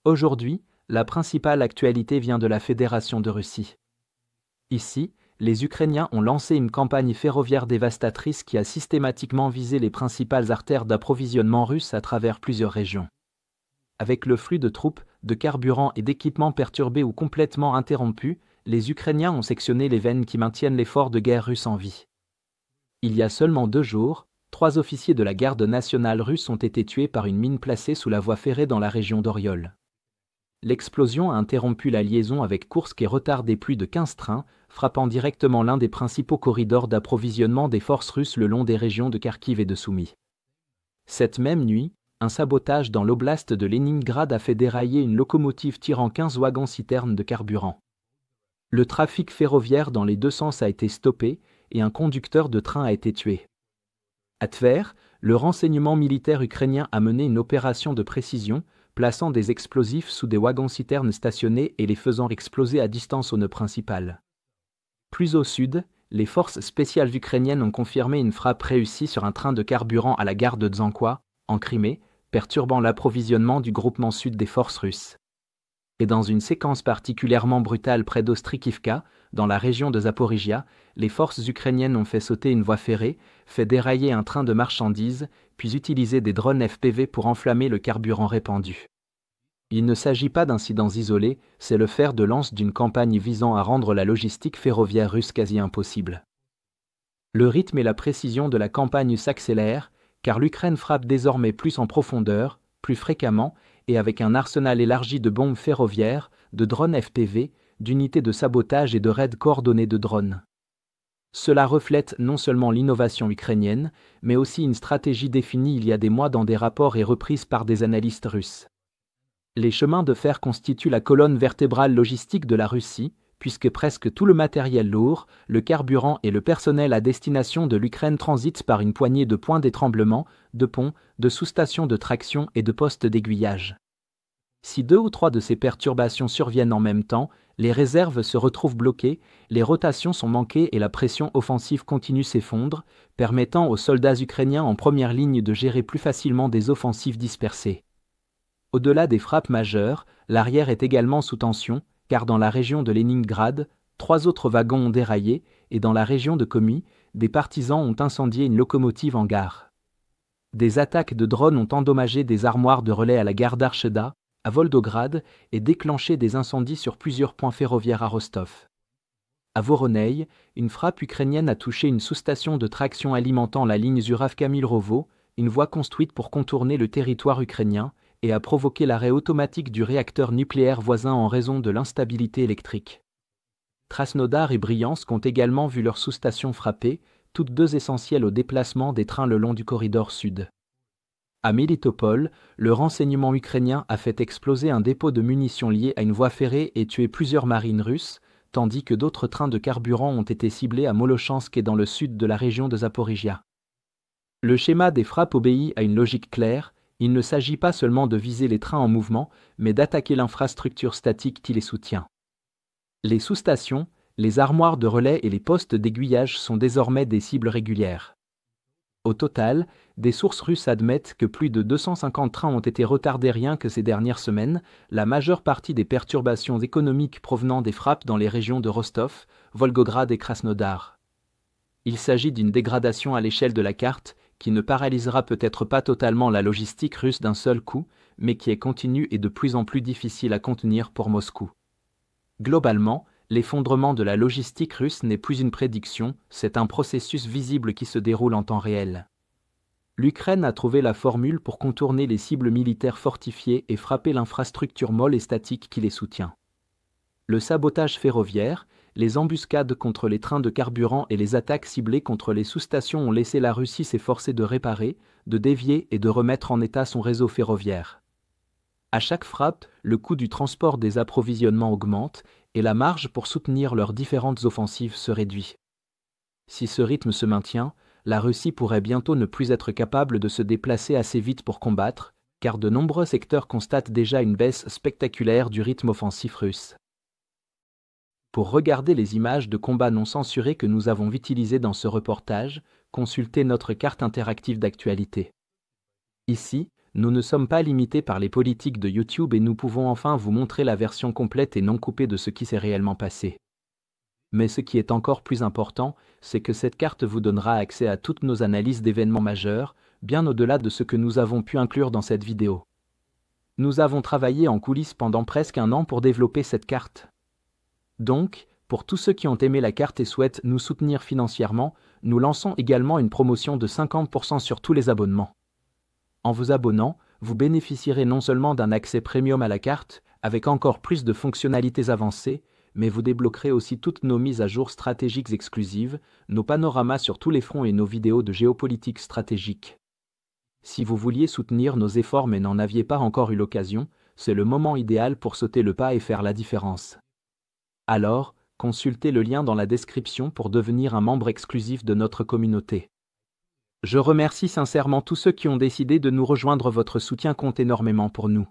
Aujourd'hui, la principale actualité vient de la Fédération de Russie. Ici, les Ukrainiens ont lancé une campagne ferroviaire dévastatrice qui a systématiquement visé les principales artères d'approvisionnement russes à travers plusieurs régions. Avec le flux de troupes, de carburant et d'équipements perturbés ou complètement interrompus, les Ukrainiens ont sectionné les veines qui maintiennent l'effort de guerre russe en vie. Il y a seulement 2 jours, 3 officiers de la garde nationale russe ont été tués par une mine placée sous la voie ferrée dans la région d'Oriol. L'explosion a interrompu la liaison avec Koursk et retardé plus de 15 trains, frappant directement l'un des principaux corridors d'approvisionnement des forces russes le long des régions de Kharkiv et de Soumy. Cette même nuit, un sabotage dans l'oblast de Leningrad a fait dérailler une locomotive tirant 15 wagons-citernes de carburant. Le trafic ferroviaire dans les 2 sens a été stoppé et un conducteur de train a été tué. À Tver, le renseignement militaire ukrainien a mené une opération de précision, plaçant des explosifs sous des wagons-citernes stationnés et les faisant exploser à distance au nœud principal. Plus au sud, les forces spéciales ukrainiennes ont confirmé une frappe réussie sur un train de carburant à la gare de Dzhankoi, en Crimée, perturbant l'approvisionnement du groupement sud des forces russes. Et dans une séquence particulièrement brutale près d'Ostrikivka, dans la région de Zaporijia, les forces ukrainiennes ont fait sauter une voie ferrée, fait dérailler un train de marchandises, puis utilisé des drones FPV pour enflammer le carburant répandu. Il ne s'agit pas d'incidents isolés, c'est le fer de lance d'une campagne visant à rendre la logistique ferroviaire russe quasi impossible. Le rythme et la précision de la campagne s'accélèrent, car l'Ukraine frappe désormais plus en profondeur, plus fréquemment, et avec un arsenal élargi de bombes ferroviaires, de drones FPV, d'unités de sabotage et de raids coordonnés de drones. Cela reflète non seulement l'innovation ukrainienne, mais aussi une stratégie définie il y a des mois dans des rapports et reprise par des analystes russes. Les chemins de fer constituent la colonne vertébrale logistique de la Russie, puisque presque tout le matériel lourd, le carburant et le personnel à destination de l'Ukraine transitent par une poignée de points d'étremblement, de ponts, de sous-stations de traction et de postes d'aiguillage. Si 2 ou 3 de ces perturbations surviennent en même temps, les réserves se retrouvent bloquées, les rotations sont manquées et la pression offensive continue s'effondre, permettant aux soldats ukrainiens en première ligne de gérer plus facilement des offensives dispersées. Au-delà des frappes majeures, l'arrière est également sous tension, car dans la région de Leningrad, 3 autres wagons ont déraillé, et dans la région de Komi, des partisans ont incendié une locomotive en gare. Des attaques de drones ont endommagé des armoires de relais à la gare d'Archeda, à Volgograd, et déclenché des incendies sur plusieurs points ferroviaires à Rostov. À Voronezh, une frappe ukrainienne a touché une sous-station de traction alimentant la ligne Zuravka-Milrovo, une voie construite pour contourner le territoire ukrainien, et a provoqué l'arrêt automatique du réacteur nucléaire voisin en raison de l'instabilité électrique. Krasnodar et Bryansk ont également vu leurs sous-stations frappées, toutes 2 essentielles au déplacement des trains le long du corridor sud. À Melitopol, le renseignement ukrainien a fait exploser un dépôt de munitions lié à une voie ferrée et tué plusieurs marines russes, tandis que d'autres trains de carburant ont été ciblés à Molochansk et dans le sud de la région de Zaporijia. Le schéma des frappes obéit à une logique claire. Il ne s'agit pas seulement de viser les trains en mouvement, mais d'attaquer l'infrastructure statique qui les soutient. Les sous-stations, les armoires de relais et les postes d'aiguillage sont désormais des cibles régulières. Au total, des sources russes admettent que plus de 250 trains ont été retardés rien que ces dernières semaines, la majeure partie des perturbations économiques provenant des frappes dans les régions de Rostov, Volgograd et Krasnodar. Il s'agit d'une dégradation à l'échelle de la carte, qui ne paralysera peut-être pas totalement la logistique russe d'un seul coup, mais qui est continue et de plus en plus difficile à contenir pour Moscou. Globalement, l'effondrement de la logistique russe n'est plus une prédiction, c'est un processus visible qui se déroule en temps réel. L'Ukraine a trouvé la formule pour contourner les cibles militaires fortifiées et frapper l'infrastructure molle et statique qui les soutient. Le sabotage ferroviaire, les embuscades contre les trains de carburant et les attaques ciblées contre les sous-stations ont laissé la Russie s'efforcer de réparer, de dévier et de remettre en état son réseau ferroviaire. À chaque frappe, le coût du transport des approvisionnements augmente et la marge pour soutenir leurs différentes offensives se réduit. Si ce rythme se maintient, la Russie pourrait bientôt ne plus être capable de se déplacer assez vite pour combattre, car de nombreux secteurs constatent déjà une baisse spectaculaire du rythme offensif russe. Pour regarder les images de combats non censurées que nous avons utilisées dans ce reportage, consultez notre carte interactive d'actualité. Ici, Nous ne sommes pas limités par les politiques de YouTube et nous pouvons enfin vous montrer la version complète et non coupée de ce qui s'est réellement passé. Mais ce qui est encore plus important, c'est que cette carte vous donnera accès à toutes nos analyses d'événements majeurs, bien au-delà de ce que nous avons pu inclure dans cette vidéo. Nous avons travaillé en coulisses pendant presque un an pour développer cette carte. Donc, pour tous ceux qui ont aimé la carte et souhaitent nous soutenir financièrement, nous lançons également une promotion de 50% sur tous les abonnements. En vous abonnant, vous bénéficierez non seulement d'un accès premium à la carte, avec encore plus de fonctionnalités avancées, mais vous débloquerez aussi toutes nos mises à jour stratégiques exclusives, nos panoramas sur tous les fronts et nos vidéos de géopolitique stratégique. Si vous vouliez soutenir nos efforts mais n'en aviez pas encore eu l'occasion, c'est le moment idéal pour sauter le pas et faire la différence. Alors, consultez le lien dans la description pour devenir un membre exclusif de notre communauté. Je remercie sincèrement tous ceux qui ont décidé de nous rejoindre, votre soutien compte énormément pour nous.